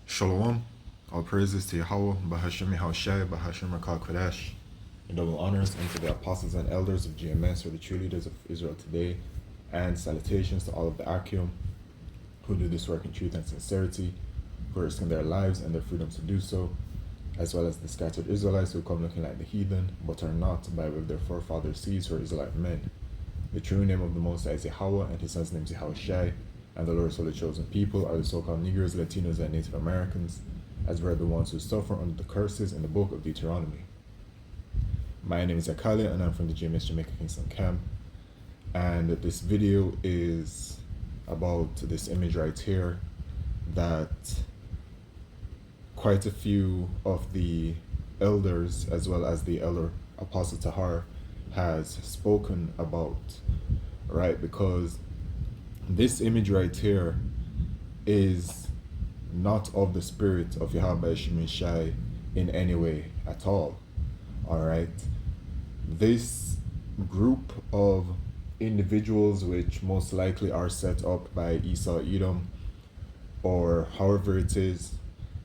Shalom. All praises to Yahweh, Bahashim Yahushai, Bahashim Rakal Kodesh. And double honors unto the apostles and elders of GMS, or the true leaders of Israel today. And salutations to all of the Akim who do this work in truth and sincerity, who are risking their lives and their freedom to do so, as well as the scattered Israelites who come looking like the heathen, but are not by way of their forefathers' seeds who are Israelite men. The true name of the Most High is Yahweh, and his son's name is Yahushai, and the Lord's holy chosen people are the so-called Negroes, Latinos, and Native Americans, as we're the ones who suffer under the curses in the book of Deuteronomy. My name is Akali, and I'm from the GMS Jamaica Kingston camp, and this video is about this image right here that quite a few of the elders, as well as the elder Apostle Tahar, has spoken about, right? Because this image right here is not of the spirit of Yahweh Shemishai in any way at all. All right, this group of individuals, which most likely are set up by Esau Edom, or however it is,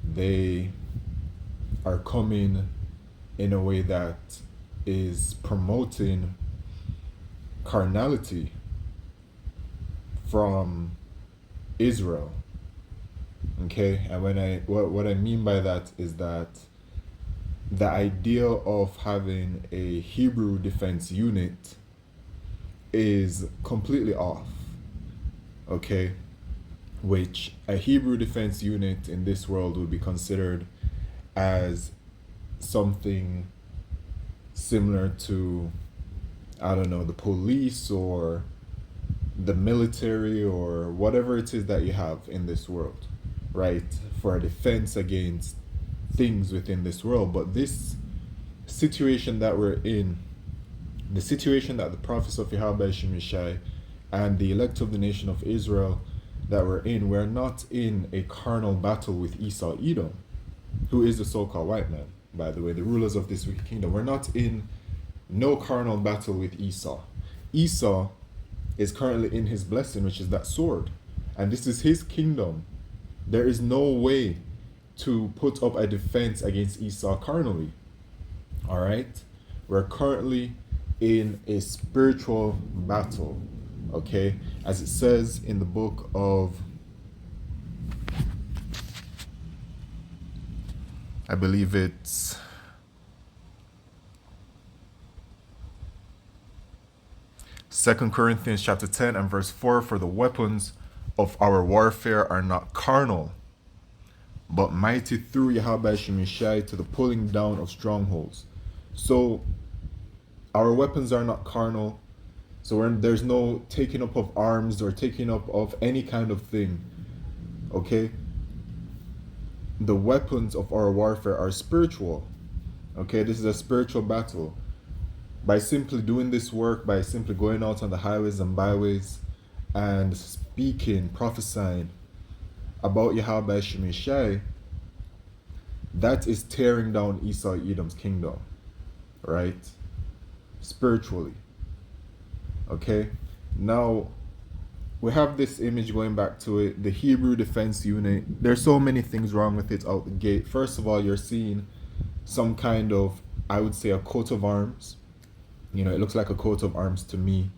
they are coming in a way that is promoting carnality from Israel. Okay, and what I mean by that is that the idea of having a Hebrew defense unit is completely off. Okay, which a Hebrew defense unit in this world would be considered as something similar to, I don't know, the police or the military or whatever it is that you have in this world, right? For a defense against things within this world. But this situation that we're in, the situation that the prophets of Yahweh Shemishai and the elect of the nation of Israel that we're not in a carnal battle with Esau Edom, who is the so-called white man, by the way, the rulers of this wicked kingdom. We're not in no carnal battle with Esau. Esau is currently in his blessing, which is that sword, and this is his kingdom. There is no way to put up a defense against Esau carnally. All right, we're currently in a spiritual battle. Okay, as it says in the book of, I believe it's Second Corinthians chapter 10 and verse 4, for the weapons of our warfare are not carnal, but mighty through Yahweh Shemishai to the pulling down of strongholds. So our weapons are not carnal. So there's no taking up of arms or taking up of any kind of thing. Okay? The weapons of our warfare are spiritual. Okay? This is a spiritual battle. By simply doing this work, by simply going out on the highways and byways and speaking, prophesying about Yahweh Shemishai, that is tearing down Esau Edom's kingdom, right? Spiritually. Okay, now we have this image going back to it, the Hebrew defense unit. There's so many things wrong with it out the gate. First of all, you're seeing some kind of, I would say, a coat of arms. You know, it looks like a coat of arms to me.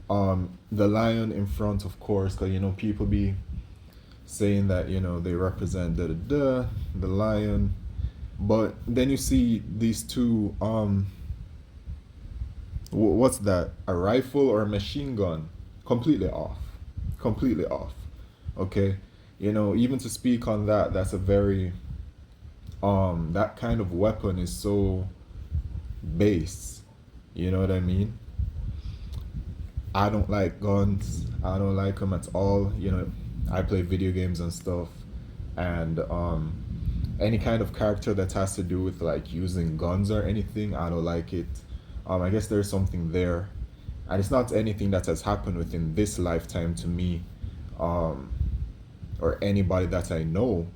The lion in front, of course, because, you know, people be saying that, you know, they represent the lion. But then you see these two, what's that? A rifle or a machine gun? Completely off. Completely off. Okay? You know, even to speak on that, that's a very, that kind of weapon is so base. You know what I mean? I don't like guns. I don't like them at all. You know, I play video games and stuff. And any kind of character that has to do with like using guns or anything, I don't like it. I guess there's something there. And it's not anything that has happened within this lifetime to me, or anybody that I know,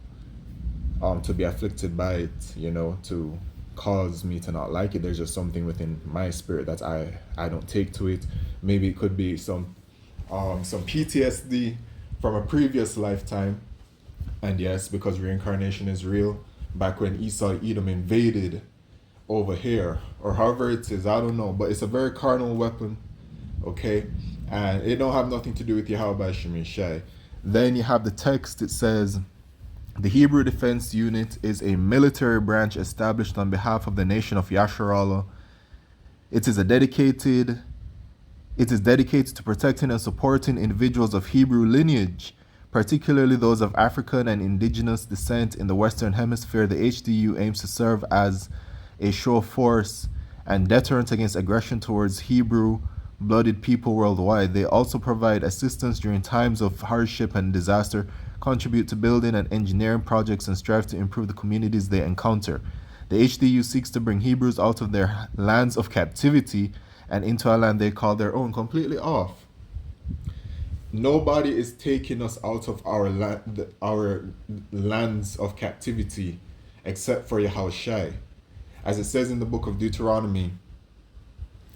to be afflicted by it, you know, to cause me to not like it. There's just something within my spirit that I don't take to it. Maybe it could be some PTSD from a previous lifetime And yes, because reincarnation is real, back when Esau Edom invaded over here, or however it is, I don't know, but it's a very carnal weapon, okay? And it don't have nothing to do with Yahweh Shemishai. Then you have the text, it says, the Hebrew Defense Unit is a military branch established on behalf of the nation of Yasharallah. It is dedicated to protecting and supporting individuals of Hebrew lineage, particularly those of African and indigenous descent in the Western Hemisphere. The HDU aims to serve as a show of force and deterrent against aggression towards Hebrew-blooded people worldwide. They also provide assistance during times of hardship and disaster, contribute to building and engineering projects, and strive to improve the communities they encounter. The HDU seeks to bring Hebrews out of their lands of captivity and into a land they call their own. Completely off. Nobody is taking us out of our lands of captivity except for Yahushai. As it says in the book of Deuteronomy,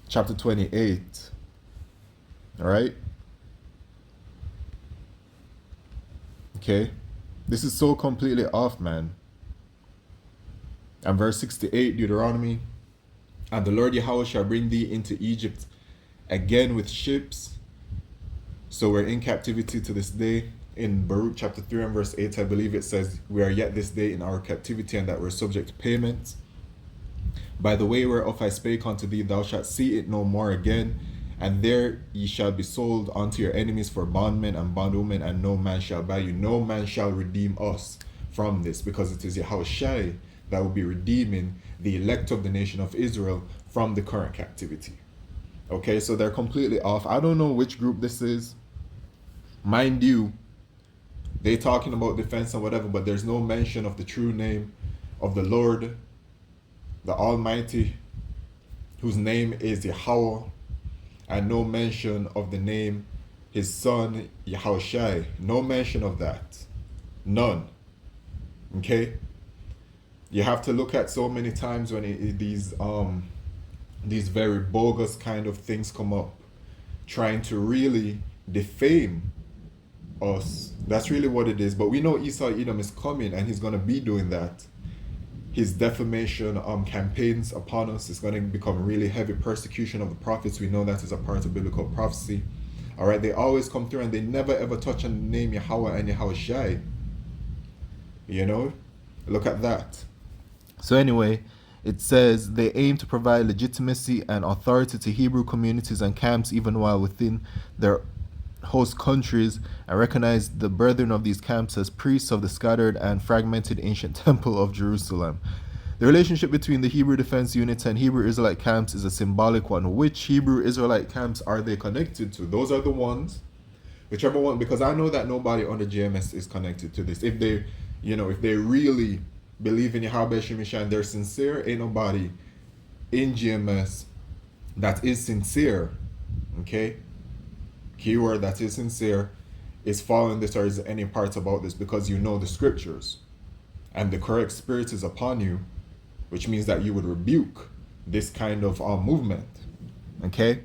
chapter 28. All right? Okay? This is so completely off, man. And verse 68, Deuteronomy, and the Lord Yahweh shall bring thee into Egypt again with ships. So we're in captivity to this day. In Baruch chapter 3 and verse 8, I believe it says, we are yet this day in our captivity, and that we're subject to payment. By the way whereof I spake unto thee, thou shalt see it no more again, and there ye shall be sold unto your enemies for bondmen and bondwomen, and no man shall buy you. No man shall redeem us from this, because it is Yahushai that will be redeeming the elect of the nation of Israel from the current captivity. Okay, so they're completely off. I don't know which group this is. Mind you, they talking about defense and whatever, but there's no mention of the true name of the Lord, the Almighty, whose name is Yahweh, and no mention of the name, his son, Yahushai. No mention of that. None. Okay? You have to look at so many times when these very bogus kind of things come up, trying to really defame us. That's really what it is. But we know Esau Edom is coming, and he's going to be doing that. His defamation campaigns upon us is going to become really heavy. Persecution of the prophets, we know that is a part of biblical prophecy. All right, they always come through, and they never ever touch on the name Yahweh and Yahushai. You know, look at that. So anyway, it says they aim to provide legitimacy and authority to Hebrew communities and camps even while within their host countries, and recognize the brethren of these camps as priests of the scattered and fragmented ancient temple of Jerusalem. The relationship between the Hebrew Defense Units and Hebrew Israelite camps is a symbolic one. Which Hebrew Israelite camps are they connected to? Those are the ones, whichever one, because I know that nobody on the JMS is connected to this. If they, if they really believe in Yahweh Shemishah and they're sincere, ain't nobody in GMS that is sincere, okay? Keyword, that is sincere, is following this or is any part about this, because you know the scriptures and the correct spirit is upon you, which means that you would rebuke this kind of movement, okay?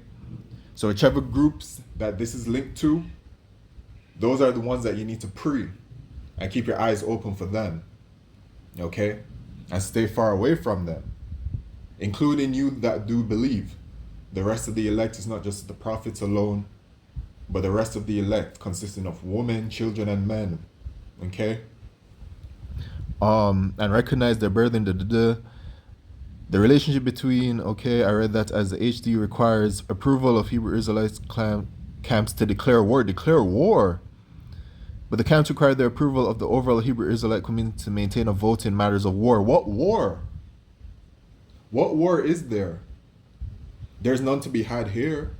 So whichever groups that this is linked to, those are the ones that you need to pray and keep your eyes open for them, okay? And stay far away from them, including you that do believe. The rest of the elect is not just the prophets alone, but the rest of the elect consisting of women, children, and men, okay? And recognize their burden, the relationship between, okay, I read that as the HD requires approval of Hebrew Israelites camps to declare war. Declare war? But the camps require the approval of the overall Hebrew Israelite community to maintain a vote in matters of war. What war? What war is there? There's none to be had here.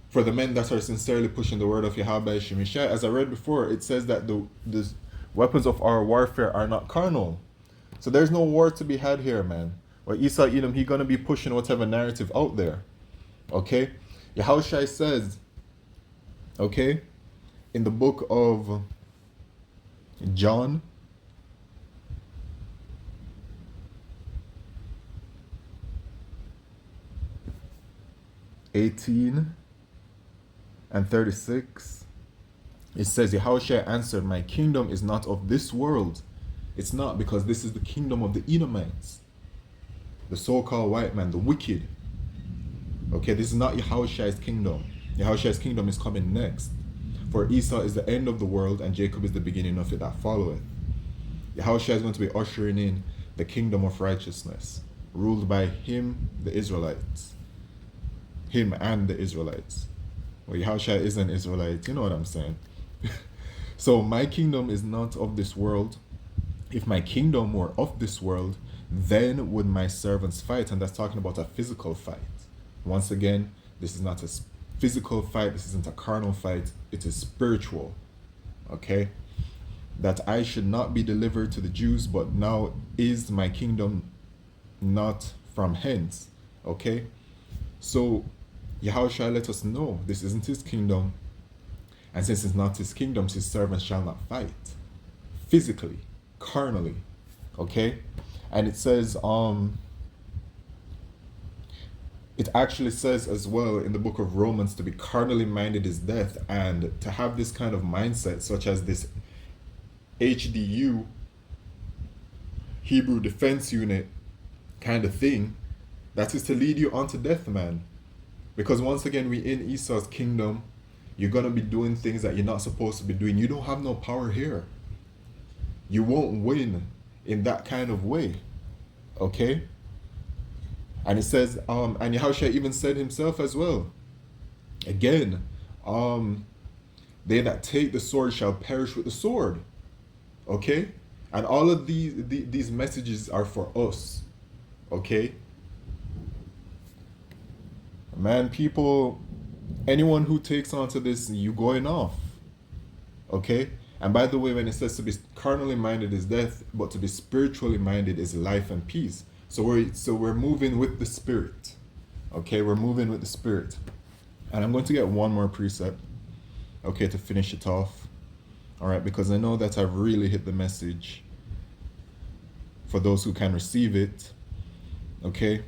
For the men that are sincerely pushing the word of Yahweh Shemishah, as I read before, it says that the weapons of our warfare are not carnal. So there's no war to be had here, man. Or Esau Edom, he's going to be pushing whatever narrative out there. Okay? Yahushua says, okay, in the book of John, (18 and 36), It says, Yahushua answered, my kingdom is not of this world. It's not, because this is the kingdom of the Edomites, the so-called white man, the wicked. Okay, this is not Yahushua's kingdom. Yahushua's kingdom is coming next. For Esau is the end of the world, and Jacob is the beginning of it that followeth. Yahushua is going to be ushering in the kingdom of righteousness, ruled by him, the Israelites. Him and the Israelites. Well, Yahushua is an Israelite, you know what I'm saying. So my kingdom is not of this world. If my kingdom were of this world, then would my servants fight. And that's talking about a physical fight. Once again, this is not a physical fight. This isn't a carnal fight. It is spiritual. Okay? That I should not be delivered to the Jews, but now is my kingdom not from hence. Okay? So Yahushua let us know this isn't his kingdom. And since it's not his kingdom, his servants shall not fight physically, carnally. Okay? And it says, it actually says as well in the book of Romans, to be carnally minded is death. And to have this kind of mindset, such as this HDU, Hebrew Defense Unit kind of thing, that is to lead you onto death, man. Because once again, we in Esau's kingdom. You're going to be doing things that you're not supposed to be doing. You don't have no power here. You won't win in that kind of way. Okay? And it says, and Yahushua even said himself as well. Again, they that take the sword shall perish with the sword. Okay? And all of these messages are for us. Okay? Man, people, anyone who takes on to this, you going off. Okay? And by the way, when it says to be carnally minded is death, but to be spiritually minded is life and peace. So we're moving with the Spirit. Okay, we're moving with the Spirit. And I'm going to get one more precept, okay, to finish it off. All right, because I know that I've really hit the message for those who can receive it. Okay.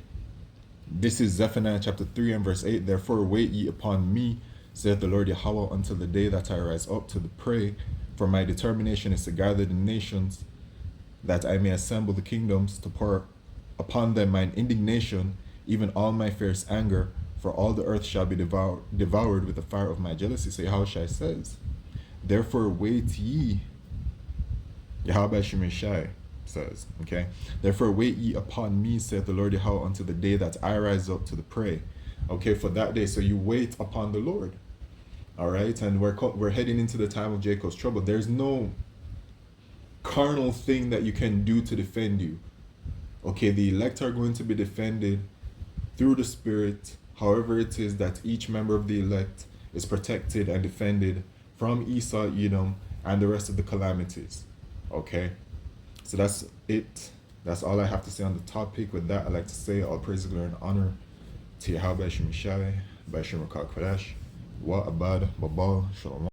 This is Zephaniah chapter 3 and verse 8. Therefore wait ye upon me, saith the Lord Yahweh, until the day that I rise up to the prey. For my determination is to gather the nations, that I may assemble the kingdoms, to pour upon them mine indignation, even all my fierce anger, for all the earth shall be devoured with the fire of my jealousy. So Yahushua says, therefore wait ye, Yahweh Shemeshai says, okay, therefore wait ye upon me, saith the Lord Yahweh, until the day that I rise up to the prey. Okay, for that day. So you wait upon the Lord. All right, and we're heading into the time of Jacob's trouble. There's no carnal thing that you can do to defend you. Okay, the elect are going to be defended through the Spirit. However it is that each member of the elect is protected and defended from Esau, Edom, and the rest of the calamities. Okay, so that's it. That's all I have to say on the topic. With that, I'd like to say all praise, glory, and honor to Yahweh Shemeshai, Bashim Rakak Kodesh, Wa Abad, Babal, Shalom.